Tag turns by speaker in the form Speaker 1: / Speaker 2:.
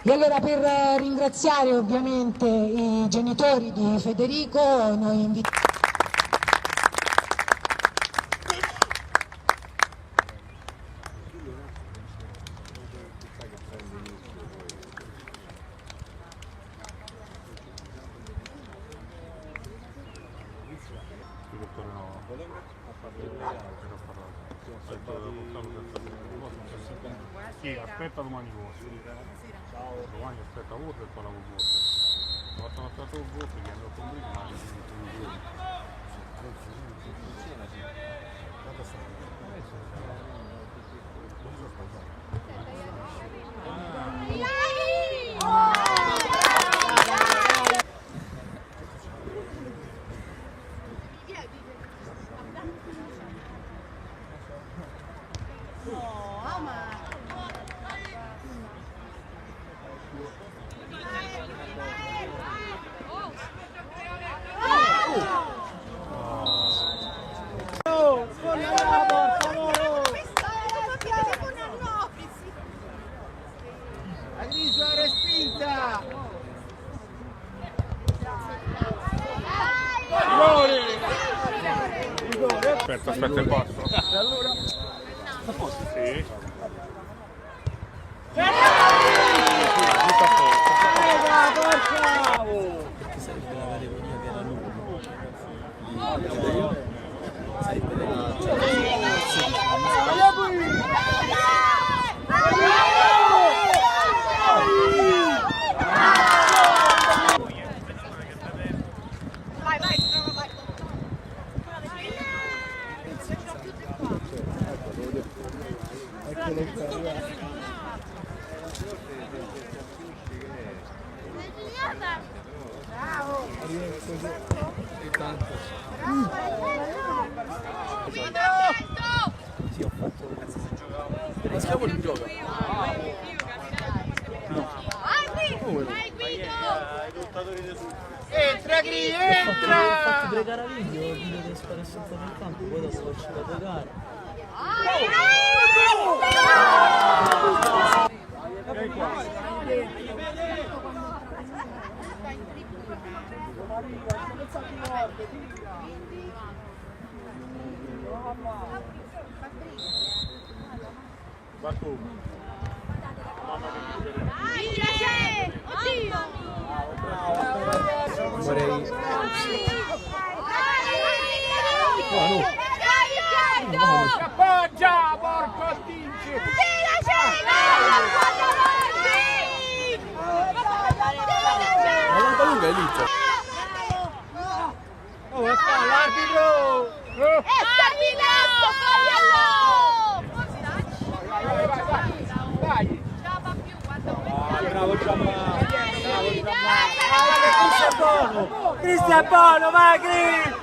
Speaker 1: E allora per ringraziare ovviamente i genitori di Federico, noi invitiamo...
Speaker 2: Sì, aspetta domani voto. Domani aspetta voto e poi la voto. Ho fatto il voto che hanno con lui, ma aspetta il passo. Allora. Sì.
Speaker 3: Perché sarebbe la categoria che era lui. Sarebbe sì, ho fatto ma siamo in gioco.
Speaker 4: Entra Gri, entra!
Speaker 3: Ho fatto 3 gare video delle spare sotto nel campo, poi dopo ho uscito 2 gare.
Speaker 2: Bartu.
Speaker 3: Vorrei...
Speaker 4: Appoggia, porco stinci!
Speaker 3: La lunga è lì.
Speaker 4: Oh, l'arbitro!
Speaker 5: Stabiletto,
Speaker 4: Dai! Bravo Giamma! Bravo Giamma! Cristian Bono, vai Gri!